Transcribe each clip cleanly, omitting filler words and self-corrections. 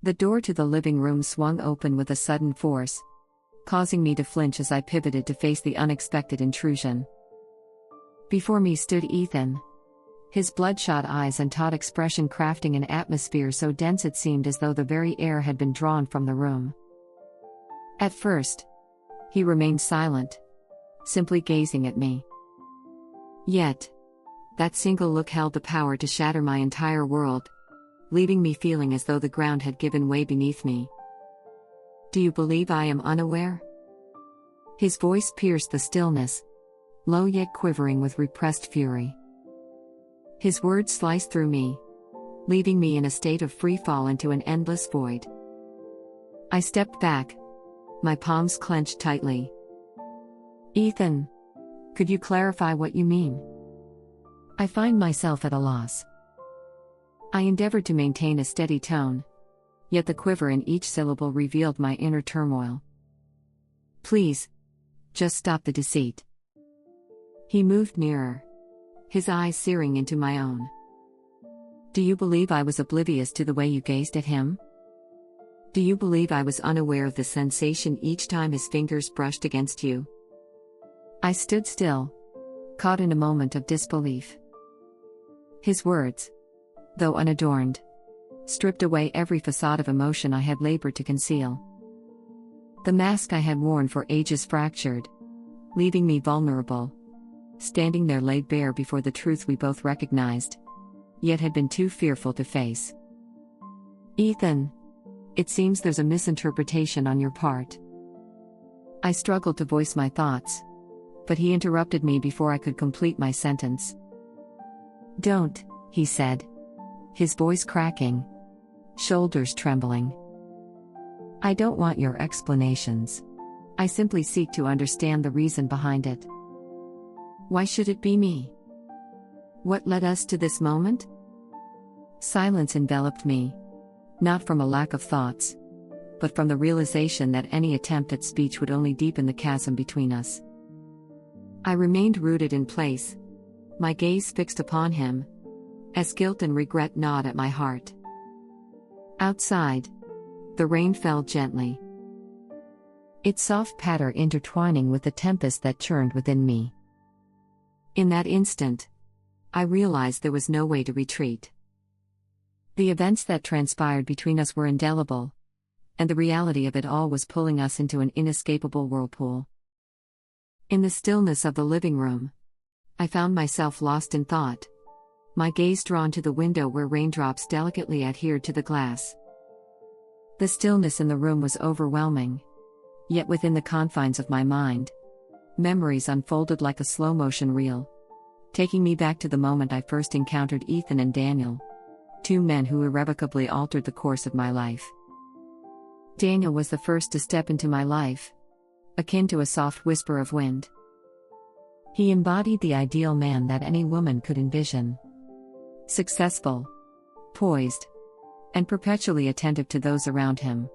The door to the living room swung open with a sudden force, causing me to flinch as I pivoted to face the unexpected intrusion. Before me stood Ethan, his bloodshot eyes and taut expression crafting an atmosphere so dense it seemed as though the very air had been drawn from the room. At first, he remained silent, simply gazing at me. Yet, that single look held the power to shatter my entire world, leaving me feeling as though the ground had given way beneath me. "Do you believe I am unaware?" His voice pierced the stillness, low yet quivering with repressed fury. His words sliced through me, leaving me in a state of free fall into an endless void. I stepped back, my palms clenched tightly. "Ethan, could you clarify what you mean?" I find myself at a loss. I endeavored to maintain a steady tone, yet the quiver in each syllable revealed my inner turmoil. "Please, just stop the deceit." He moved nearer, his eyes searing into my own. "Do you believe I was oblivious to the way you gazed at him? Do you believe I was unaware of the sensation each time his fingers brushed against you?" I stood still, caught in a moment of disbelief. His words, though unadorned, stripped away every facade of emotion I had labored to conceal. The mask I had worn for ages fractured, leaving me vulnerable, standing there laid bare before the truth we both recognized, yet had been too fearful to face. "Ethan, it seems there's a misinterpretation on your part." I struggled to voice my thoughts, but he interrupted me before I could complete my sentence. "Don't," he said, his voice cracking, shoulders trembling. "I don't want your explanations. I simply seek to understand the reason behind it. Why should it be me? What led us to this moment?" Silence enveloped me, not from a lack of thoughts, but from the realization that any attempt at speech would only deepen the chasm between us. I remained rooted in place, my gaze fixed upon him, as guilt and regret gnawed at my heart. Outside, the rain fell gently, its soft patter intertwining with the tempest that churned within me. In that instant, I realized there was no way to retreat. The events that transpired between us were indelible, and the reality of it all was pulling us into an inescapable whirlpool. In the stillness of the living room, I found myself lost in thought, my gaze drawn to the window where raindrops delicately adhered to the glass. The stillness in the room was overwhelming, yet within the confines of my mind, memories unfolded like a slow-motion reel, taking me back to the moment I first encountered Ethan and Daniel, two men who irrevocably altered the course of my life. Daniel was the first to step into my life, akin to a soft whisper of wind. He embodied the ideal man that any woman could envision. Successful, poised, and perpetually attentive to those around him.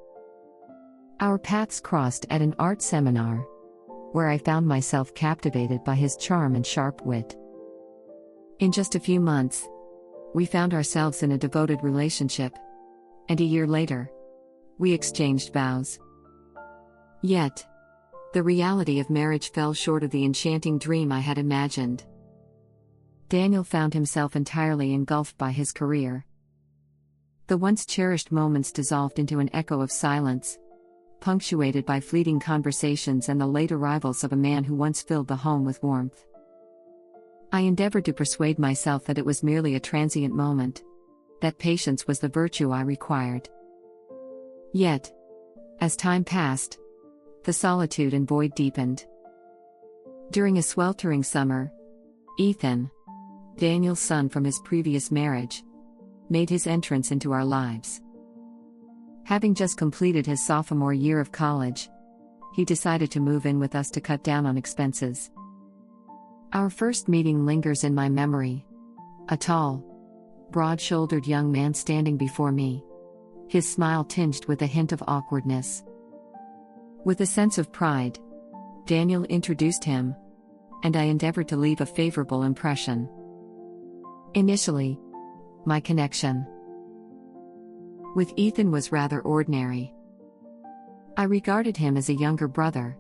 Our paths crossed at an art seminar, where I found myself captivated by his charm and sharp wit. In just a few months, we found ourselves in a devoted relationship, and a year later, we exchanged vows. Yet, the reality of marriage fell short of the enchanting dream I had imagined. Daniel found himself entirely engulfed by his career. The once cherished moments dissolved into an echo of silence, punctuated by fleeting conversations and the late arrivals of a man who once filled the home with warmth. I endeavored to persuade myself that it was merely a transient moment, that patience was the virtue I required. Yet, as time passed, the solitude and void deepened. During a sweltering summer, Ethan, Daniel's son from his previous marriage, made his entrance into our lives. Having just completed his sophomore year of college, he decided to move in with us to cut down on expenses. Our first meeting lingers in my memory. A tall, broad-shouldered young man standing before me, his smile tinged with a hint of awkwardness. With a sense of pride, Daniel introduced him, and I endeavored to leave a favorable impression. Initially, my connection With Ethan was rather ordinary. I regarded him as a younger brother,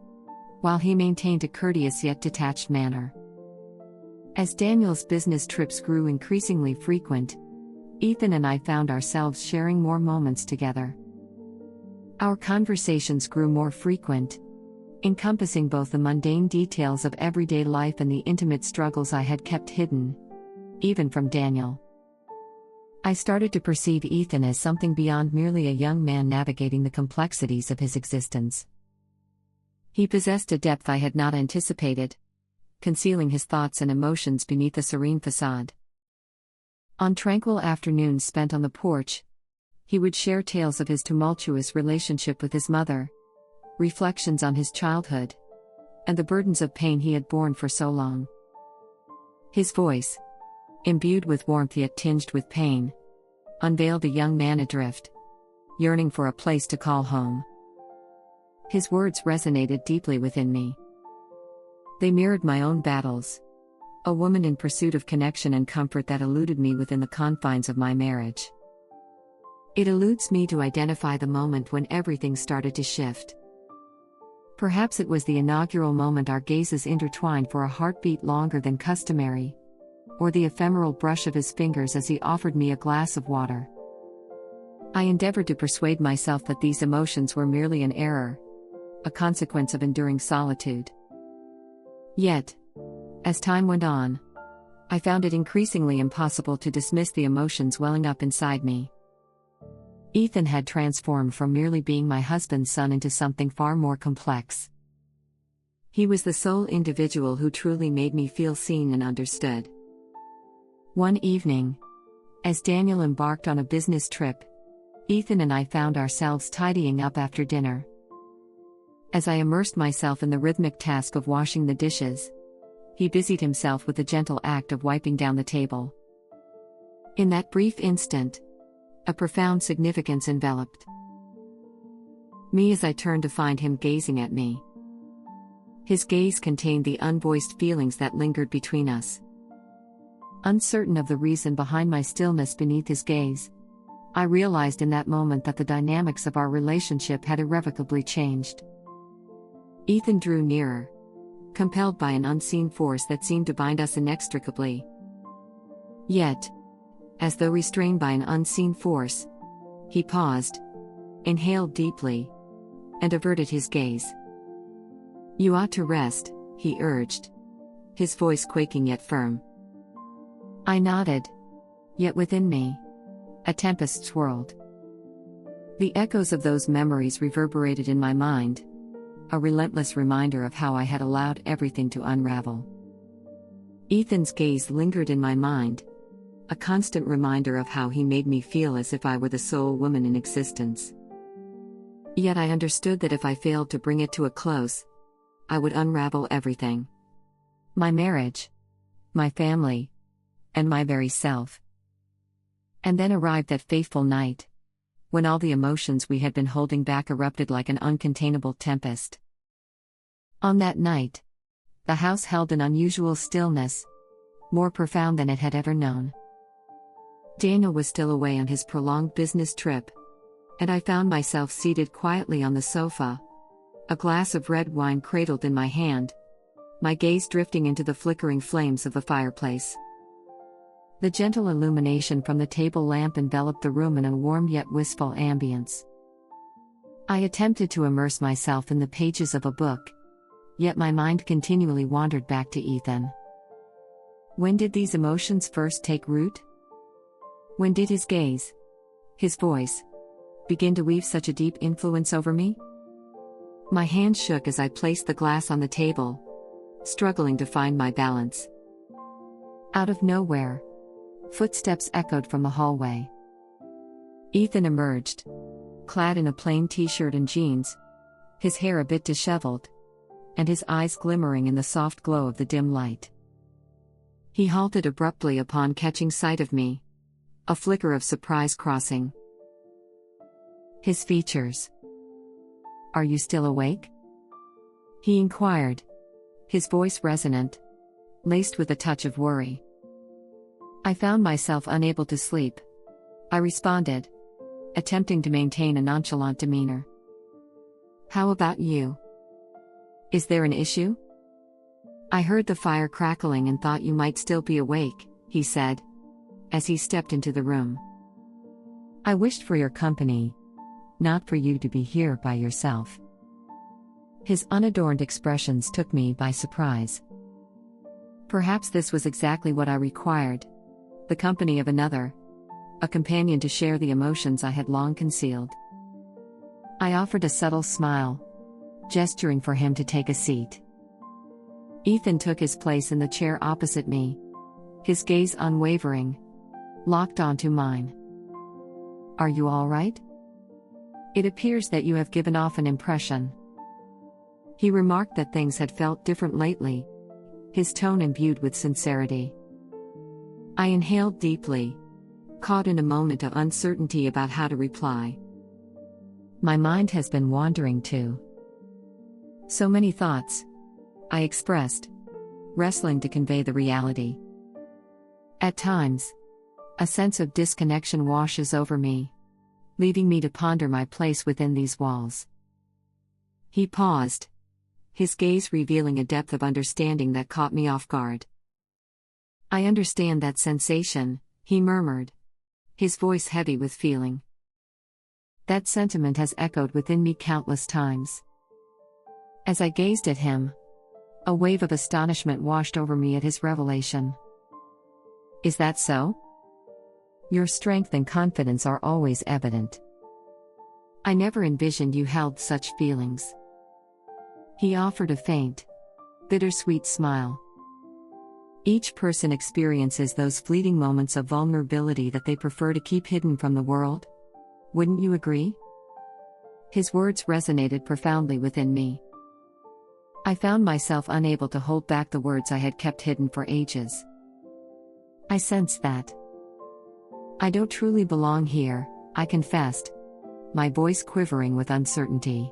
while he maintained a courteous yet detached manner. As Daniel's business trips grew increasingly frequent, Ethan and I found ourselves sharing more moments together. Our conversations grew more frequent, encompassing both the mundane details of everyday life and the intimate struggles I had kept hidden, even from Daniel. I started to perceive Ethan as something beyond merely a young man navigating the complexities of his existence. He possessed a depth I had not anticipated, concealing his thoughts and emotions beneath a serene facade. On tranquil afternoons spent on the porch, he would share tales of his tumultuous relationship with his mother, reflections on his childhood, and the burdens of pain he had borne for so long. His voice, imbued with warmth yet tinged with pain, unveiled a young man adrift, yearning for a place to call home. His words resonated deeply within me. They mirrored my own battles, a woman in pursuit of connection and comfort that eluded me within the confines of my marriage. It eludes me to identify the moment when everything started to shift. Perhaps it was the inaugural moment our gazes intertwined for a heartbeat longer than customary, or the ephemeral brush of his fingers as he offered me a glass of water. I endeavored to persuade myself that these emotions were merely an error, a consequence of enduring solitude. Yet, as time went on, I found it increasingly impossible to dismiss the emotions welling up inside me. Ethan had transformed from merely being my husband's son into something far more complex. He was the sole individual who truly made me feel seen and understood. One evening, as Daniel embarked on a business trip, Ethan and I found ourselves tidying up after dinner. As I immersed myself in the rhythmic task of washing the dishes, he busied himself with the gentle act of wiping down the table. In that brief instant, a profound significance enveloped me as I turned to find him gazing at me. His gaze contained the unvoiced feelings that lingered between us. Uncertain of the reason behind my stillness beneath his gaze, I realized in that moment that the dynamics of our relationship had irrevocably changed. Ethan drew nearer, compelled by an unseen force that seemed to bind us inextricably. Yet, as though restrained by an unseen force, he paused, inhaled deeply, and averted his gaze. "You ought to rest," he urged, his voice quaking yet firm. I nodded, yet within me, a tempest swirled. The echoes of those memories reverberated in my mind, a relentless reminder of how I had allowed everything to unravel. Ethan's gaze lingered in my mind, a constant reminder of how he made me feel as if I were the sole woman in existence. Yet I understood that if I failed to bring it to a close, I would unravel everything. My marriage, my family, and my very self. And then arrived that fateful night, when all the emotions we had been holding back erupted like an uncontainable tempest. On that night, the house held an unusual stillness, more profound than it had ever known. Daniel was still away on his prolonged business trip, and I found myself seated quietly on the sofa, a glass of red wine cradled in my hand, my gaze drifting into the flickering flames of the fireplace. The gentle illumination from the table lamp enveloped the room in a warm yet wistful ambience. I attempted to immerse myself in the pages of a book, yet my mind continually wandered back to Ethan. When did these emotions first take root? When did his gaze, his voice, begin to weave such a deep influence over me? My hand shook as I placed the glass on the table, struggling to find my balance. Out of nowhere, footsteps echoed from the hallway. Ethan emerged, clad in a plain t-shirt and jeans, his hair a bit disheveled, and his eyes glimmering in the soft glow of the dim light. He halted abruptly upon catching sight of me, a flicker of surprise crossing his features. "Are you still awake?" he inquired, his voice resonant, laced with a touch of worry. I found myself unable to sleep. I responded, attempting to maintain a nonchalant demeanor. "How about you? Is there an issue? I heard the fire crackling and thought you might still be awake," he said, as he stepped into the room. "I wished for your company, not for you to be here by yourself." His unadorned expressions took me by surprise. Perhaps this was exactly what I required: the company of another, a companion to share the emotions I had long concealed. I offered a subtle smile, gesturing for him to take a seat. Ethan took his place in the chair opposite me, his gaze unwavering, locked onto mine. "Are you all right? It appears that you have given off an impression." He remarked that things had felt different lately, his tone imbued with sincerity. I inhaled deeply, caught in a moment of uncertainty about how to reply. "My mind has been wandering too. So many thoughts," I expressed, wrestling to convey the reality. At times, a sense of disconnection washes over me, leaving me to ponder my place within these walls. He paused, his gaze revealing a depth of understanding that caught me off guard. "I understand that sensation," he murmured, his voice heavy with feeling. "That sentiment has echoed within me countless times." As I gazed at him, a wave of astonishment washed over me at his revelation. "Is that so? Your strength and confidence are always evident. I never envisioned you held such feelings." He offered a faint, bittersweet smile. Each person experiences those fleeting moments of vulnerability that they prefer to keep hidden from the world. Wouldn't you agree? His words resonated profoundly within me. I found myself unable to hold back the words I had kept hidden for ages. "I sense that. I don't truly belong here," I confessed, my voice quivering with uncertainty.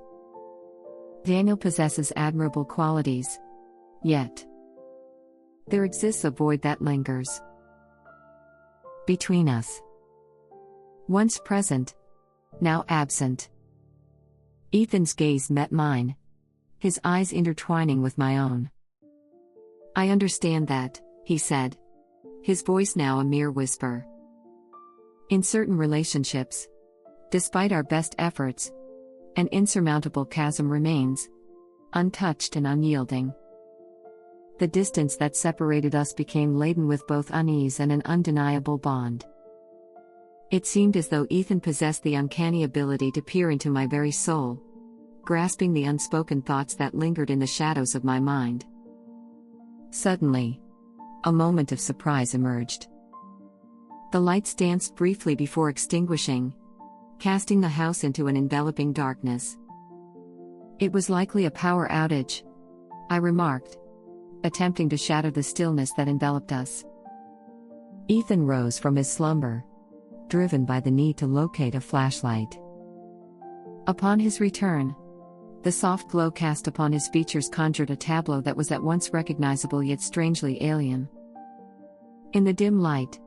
"Daniel possesses admirable qualities. Yet there exists a void that lingers between us. Once present, now absent." Ethan's gaze met mine, his eyes intertwining with my own. "I understand that," he said, his voice now a mere whisper. "In certain relationships, despite our best efforts, an insurmountable chasm remains, untouched and unyielding. The distance that separated us became laden with both unease and an undeniable bond." It seemed as though Ethan possessed the uncanny ability to peer into my very soul, grasping the unspoken thoughts that lingered in the shadows of my mind. Suddenly, a moment of surprise emerged. The lights danced briefly before extinguishing, casting the house into an enveloping darkness. "It was likely a power outage," I remarked, attempting to shatter the stillness that enveloped us. Ethan rose from his slumber, driven by the need to locate a flashlight. Upon his return, the soft glow cast upon his features conjured a tableau that was at once recognizable yet strangely alien. In the dim light,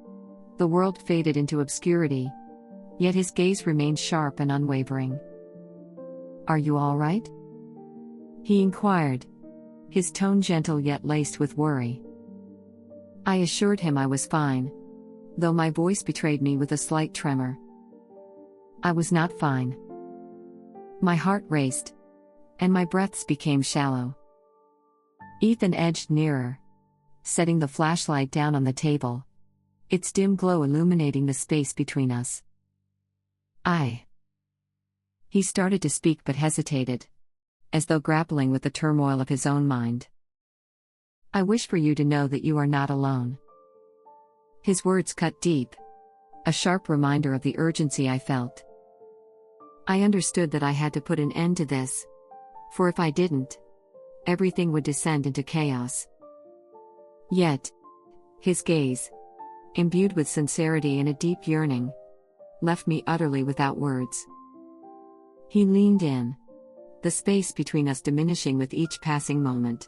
the world faded into obscurity, yet his gaze remained sharp and unwavering. "Are you all right?" he inquired, his tone gentle yet laced with worry. I assured him I was fine, though my voice betrayed me with a slight tremor. I was not fine. My heart raced, and my breaths became shallow. Ethan edged nearer, setting the flashlight down on the table, its dim glow illuminating the space between us. He started to speak but hesitated, as though grappling with the turmoil of his own mind. "I wish for you to know that you are not alone." His words cut deep, a sharp reminder of the urgency I felt. I understood that I had to put an end to this, for if I didn't, everything would descend into chaos. Yet, his gaze, imbued with sincerity and a deep yearning, left me utterly without words. He leaned in, the space between us diminishing with each passing moment.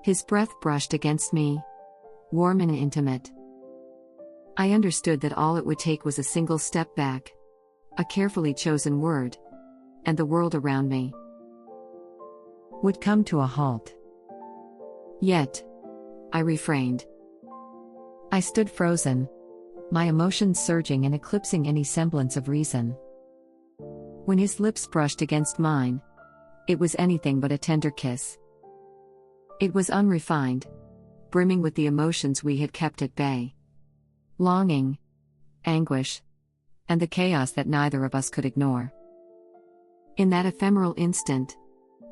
His breath brushed against me, warm and intimate. I understood that all it would take was a single step back, a carefully chosen word, and the world around me would come to a halt. Yet, I refrained. I stood frozen, my emotions surging and eclipsing any semblance of reason. When his lips brushed against mine, it was anything but a tender kiss. It was unrefined, brimming with the emotions we had kept at bay. Longing, anguish, and the chaos that neither of us could ignore. In that ephemeral instant,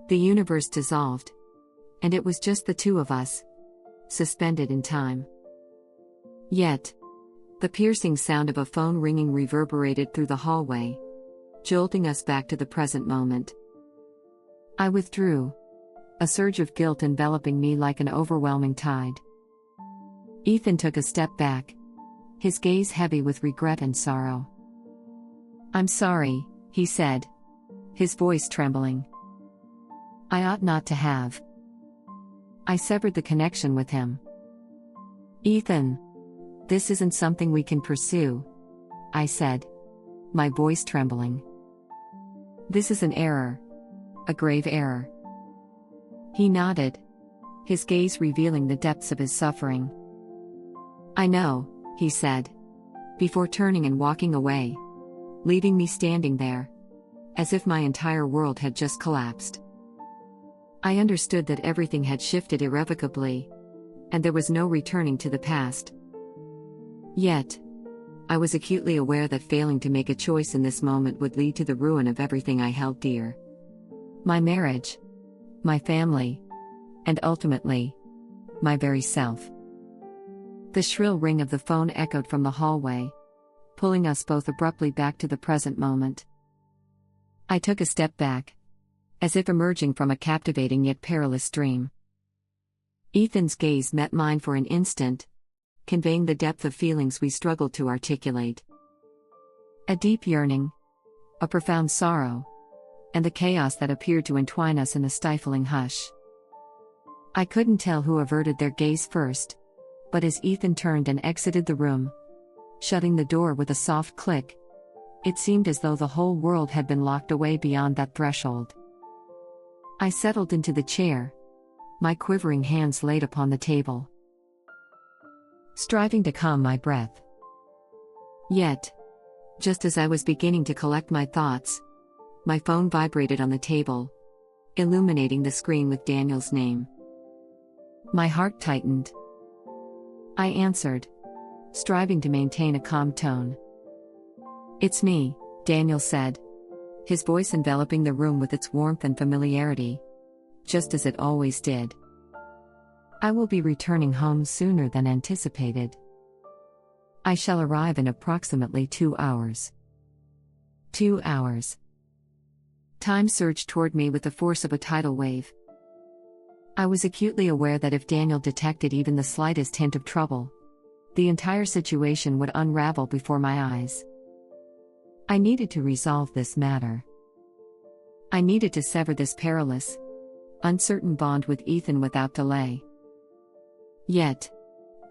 the universe dissolved, and it was just the two of us, suspended in time. Yet, the piercing sound of a phone ringing reverberated through the hallway, jolting us back to the present moment. I withdrew, a surge of guilt enveloping me like an overwhelming tide. Ethan took a step back, his gaze heavy with regret and sorrow. "I'm sorry," he said, his voice trembling. "I ought not to have." I severed the connection with him. "Ethan, this isn't something we can pursue," I said, my voice trembling. "This is an error. A grave error." He nodded, his gaze revealing the depths of his suffering. "I know," he said, before turning and walking away, leaving me standing there, as if my entire world had just collapsed. I understood that everything had shifted irrevocably, and there was no returning to the past. Yet, I was acutely aware that failing to make a choice in this moment would lead to the ruin of everything I held dear. My marriage, my family, and ultimately, my very self. The shrill ring of the phone echoed from the hallway, pulling us both abruptly back to the present moment. I took a step back, as if emerging from a captivating yet perilous dream. Ethan's gaze met mine for an instant, conveying the depth of feelings we struggled to articulate. A deep yearning, a profound sorrow, and the chaos that appeared to entwine us in a stifling hush. I couldn't tell who averted their gaze first, but as Ethan turned and exited the room, shutting the door with a soft click, it seemed as though the whole world had been locked away beyond that threshold. I settled into the chair, my quivering hands laid upon the table, striving to calm my breath. Yet, just as I was beginning to collect my thoughts, my phone vibrated on the table, illuminating the screen with Daniel's name. My heart tightened. I answered, striving to maintain a calm tone. "It's me," Daniel said, his voice enveloping the room with its warmth and familiarity, just as it always did. "I will be returning home sooner than anticipated. I shall arrive in approximately 2 hours." 2 hours. Time surged toward me with the force of a tidal wave. I was acutely aware that if Daniel detected even the slightest hint of trouble, the entire situation would unravel before my eyes. I needed to resolve this matter. I needed to sever this perilous, uncertain bond with Ethan without delay. Yet,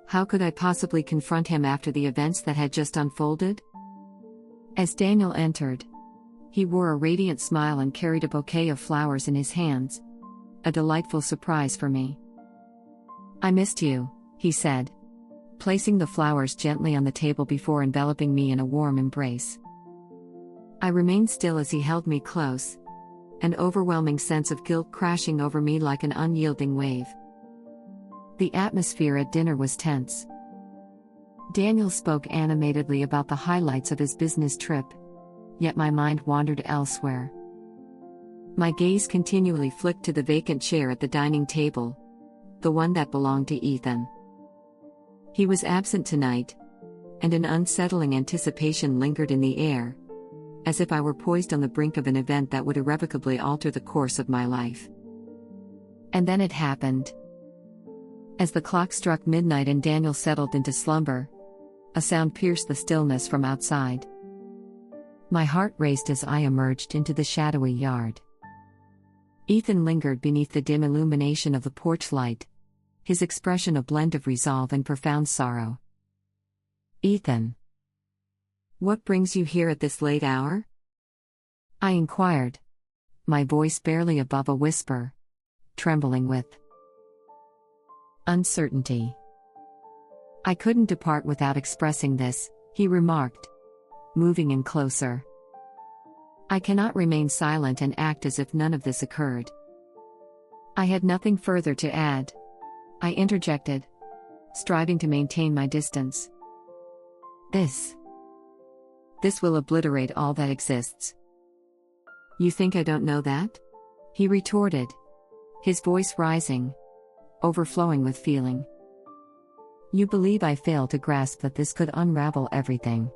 how could I possibly confront him after the events that had just unfolded? As Daniel entered, he wore a radiant smile and carried a bouquet of flowers in his hands, a delightful surprise for me. "I missed you," he said, placing the flowers gently on the table before enveloping me in a warm embrace. I remained still as he held me close, an overwhelming sense of guilt crashing over me like an unyielding wave. The atmosphere at dinner was tense. Daniel spoke animatedly about the highlights of his business trip, yet my mind wandered elsewhere. My gaze continually flicked to the vacant chair at the dining table, the one that belonged to Ethan. He was absent tonight, and an unsettling anticipation lingered in the air, as if I were poised on the brink of an event that would irrevocably alter the course of my life. And then it happened. As the clock struck midnight and Daniel settled into slumber, a sound pierced the stillness from outside. My heart raced as I emerged into the shadowy yard. Ethan lingered beneath the dim illumination of the porch light, his expression a blend of resolve and profound sorrow. "Ethan." What brings you here at this late hour? I inquired, my voice barely above a whisper, trembling with uncertainty. I couldn't depart without expressing this, he remarked, moving in closer. I cannot remain silent and act as if none of this occurred. I had nothing further to add. I interjected, striving to maintain my distance. This will obliterate all that exists. You think I don't know that? He retorted, his voice rising, overflowing with feeling. You believe I fail to grasp that this could unravel everything.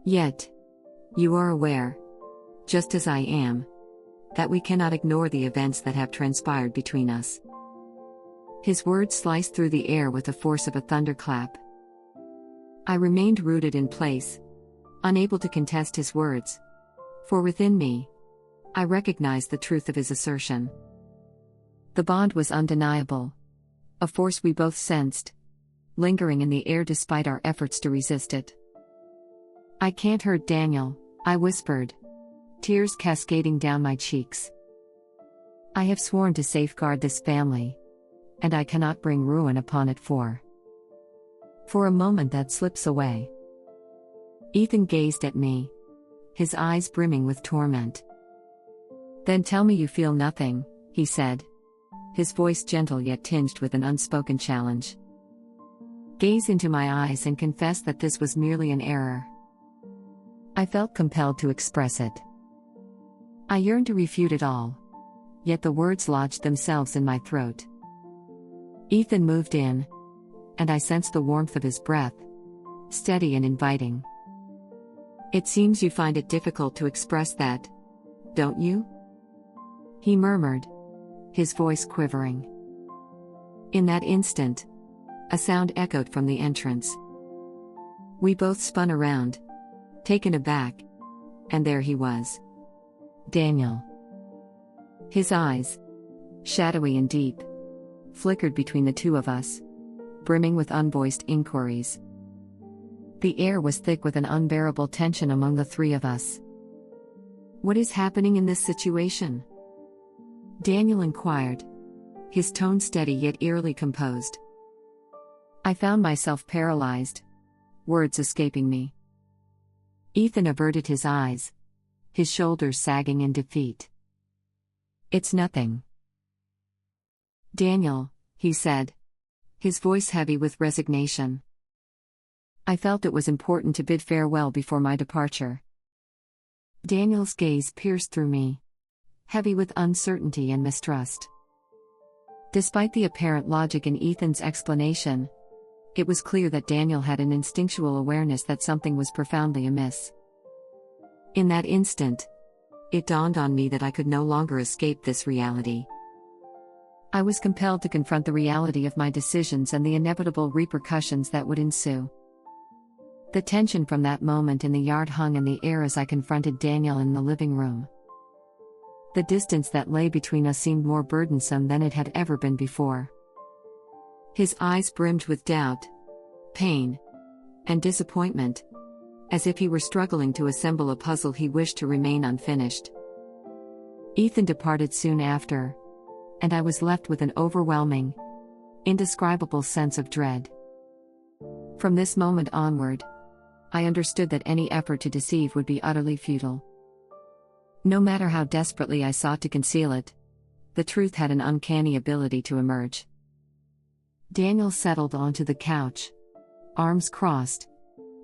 Yet, you are aware, just as I am, that we cannot ignore the events that have transpired between us. His words sliced through the air with the force of a thunderclap. I remained rooted in place, unable to contest his words, for within me, I recognized the truth of his assertion. The bond was undeniable, a force we both sensed, lingering in the air despite our efforts to resist it. I can't hurt Daniel, I whispered, tears cascading down my cheeks. I have sworn to safeguard this family, and I cannot bring ruin upon it for a moment that slips away. Ethan gazed at me, his eyes brimming with torment. Then tell me you feel nothing, he said, his voice gentle yet tinged with an unspoken challenge. Gaze into my eyes and confess that this was merely an error. I felt compelled to express it. I yearned to refute it all, yet the words lodged themselves in my throat. Ethan moved in, and I sensed the warmth of his breath, steady and inviting. It seems you find it difficult to express that, don't you? He murmured, his voice quivering. In that instant, a sound echoed from the entrance. We both spun around, taken aback, and there he was. Daniel. His eyes, shadowy and deep, flickered between the two of us, brimming with unvoiced inquiries. The air was thick with an unbearable tension among the three of us. What is happening in this situation? Daniel inquired, his tone steady yet eerily composed. I found myself paralyzed, words escaping me. Ethan averted his eyes, his shoulders sagging in defeat. It's nothing. Daniel, he said, his voice heavy with resignation. I felt it was important to bid farewell before my departure. Daniel's gaze pierced through me, heavy with uncertainty and mistrust. Despite the apparent logic in Ethan's explanation, it was clear that Daniel had an instinctual awareness that something was profoundly amiss. In that instant, it dawned on me that I could no longer escape this reality. I was compelled to confront the reality of my decisions and the inevitable repercussions that would ensue. The tension from that moment in the yard hung in the air as I confronted Daniel in the living room. The distance that lay between us seemed more burdensome than it had ever been before. His eyes brimmed with doubt, pain, and disappointment, as if he were struggling to assemble a puzzle he wished to remain unfinished. Ethan departed soon after, and I was left with an overwhelming, indescribable sense of dread. From this moment onward, I understood that any effort to deceive would be utterly futile. No matter how desperately I sought to conceal it, the truth had an uncanny ability to emerge. Daniel settled onto the couch, arms crossed,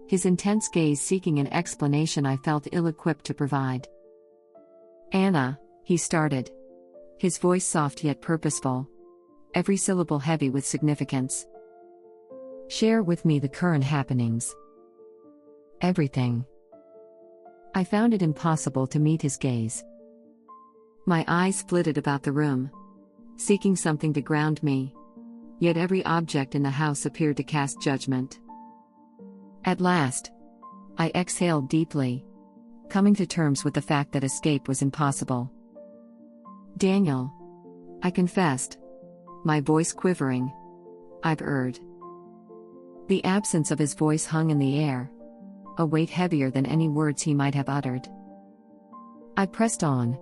his intense gaze seeking an explanation I felt ill-equipped to provide. Anna, he started, his voice soft yet purposeful, every syllable heavy with significance. Share with me the current happenings. Everything. I found it impossible to meet his gaze. My eyes flitted about the room, seeking something to ground me, yet every object in the house appeared to cast judgment. At last, I exhaled deeply, coming to terms with the fact that escape was impossible. Daniel, I confessed, my voice quivering, I've erred. The absence of his voice hung in the air, a weight heavier than any words he might have uttered. I pressed on,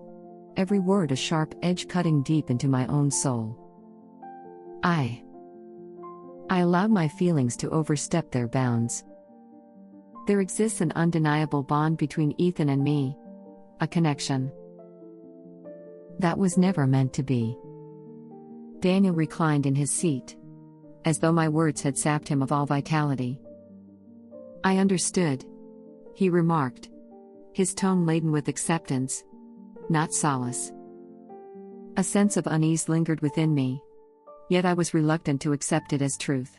every word a sharp edge cutting deep into my own soul. I allowed my feelings to overstep their bounds. There exists an undeniable bond between Ethan and me, a connection that was never meant to be. Daniel reclined in his seat, as though my words had sapped him of all vitality. I understood, he remarked, his tone laden with acceptance, not solace. A sense of unease lingered within me, yet I was reluctant to accept it as truth.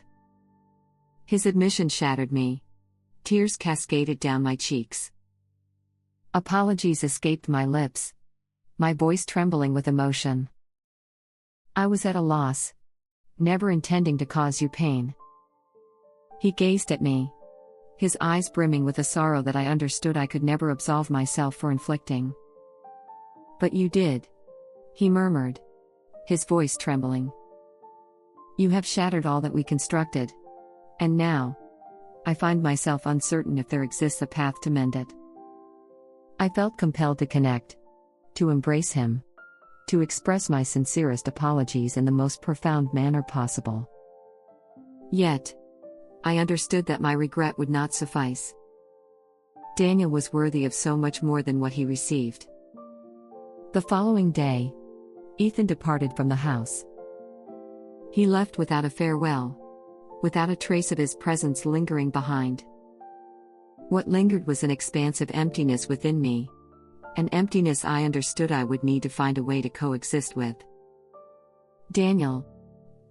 His admission shattered me. Tears cascaded down my cheeks. Apologies escaped my lips, my voice trembling with emotion. I was at a loss, never intending to cause you pain. He gazed at me, his eyes brimming with a sorrow that I understood I could never absolve myself for inflicting. But you did, he murmured, his voice trembling. You have shattered all that we constructed, and now, I find myself uncertain if there exists a path to mend it. I felt compelled to connect, to embrace him, to express my sincerest apologies in the most profound manner possible. Yet, I understood that my regret would not suffice. Daniel was worthy of so much more than what he received. The following day, Ethan departed from the house. He left without a farewell, without a trace of his presence lingering behind. What lingered was an expansive emptiness within me, an emptiness I understood I would need to find a way to coexist with. Daniel,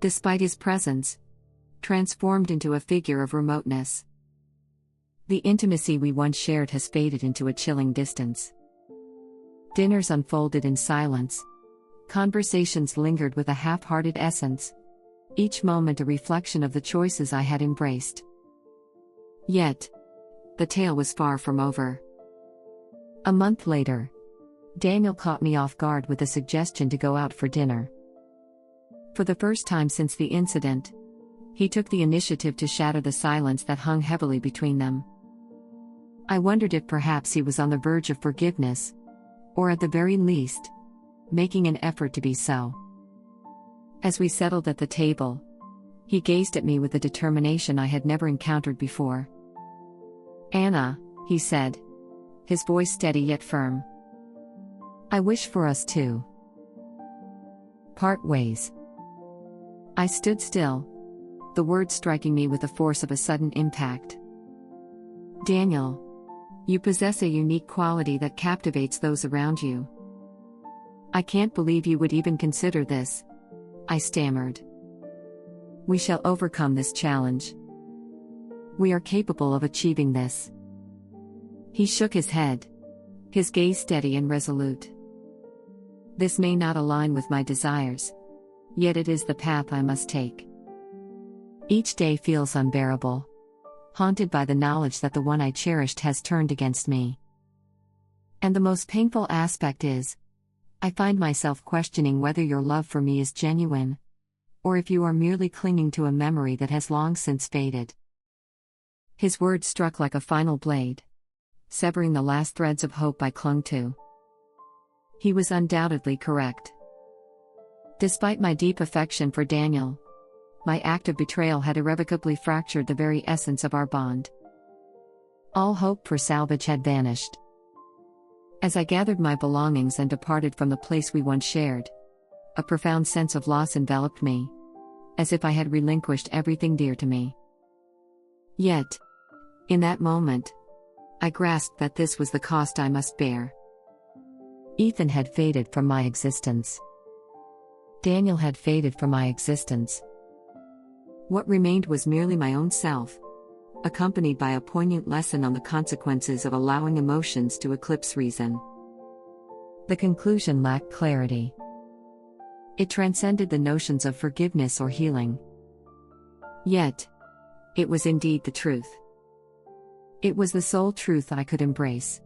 despite his presence, transformed into a figure of remoteness. The intimacy we once shared has faded into a chilling distance. Dinners unfolded in silence. Conversations lingered with a half-hearted essence, each moment a reflection of the choices I had embraced. Yet, the tale was far from over. A month later, Daniel caught me off guard with a suggestion to go out for dinner. For the first time since the incident, he took the initiative to shatter the silence that hung heavily between them. I wondered if perhaps he was on the verge of forgiveness, or at the very least, making an effort to be so. As we settled at the table, he gazed at me with a determination I had never encountered before. Anna, he said, his voice steady yet firm. I wish for us to part ways. I stood still, the words striking me with the force of a sudden impact. Daniel, you possess a unique quality that captivates those around you. I can't believe you would even consider this, I stammered. We shall overcome this challenge. We are capable of achieving this. He shook his head, his gaze steady and resolute. This may not align with my desires, yet it is the path I must take. Each day feels unbearable, haunted by the knowledge that the one I cherished has turned against me. And the most painful aspect is, I find myself questioning whether your love for me is genuine, or if you are merely clinging to a memory that has long since faded. His words struck like a final blade, severing the last threads of hope I clung to. He was undoubtedly correct. Despite my deep affection for Daniel, my act of betrayal had irrevocably fractured the very essence of our bond. All hope for salvage had vanished. As I gathered my belongings and departed from the place we once shared, a profound sense of loss enveloped me, as if I had relinquished everything dear to me. Yet, in that moment, I grasped that this was the cost I must bear. Ethan had faded from my existence. Daniel had faded from my existence. What remained was merely my own self, accompanied by a poignant lesson on the consequences of allowing emotions to eclipse reason. The conclusion lacked clarity. It transcended the notions of forgiveness or healing. Yet, it was indeed the truth. It was the sole truth I could embrace.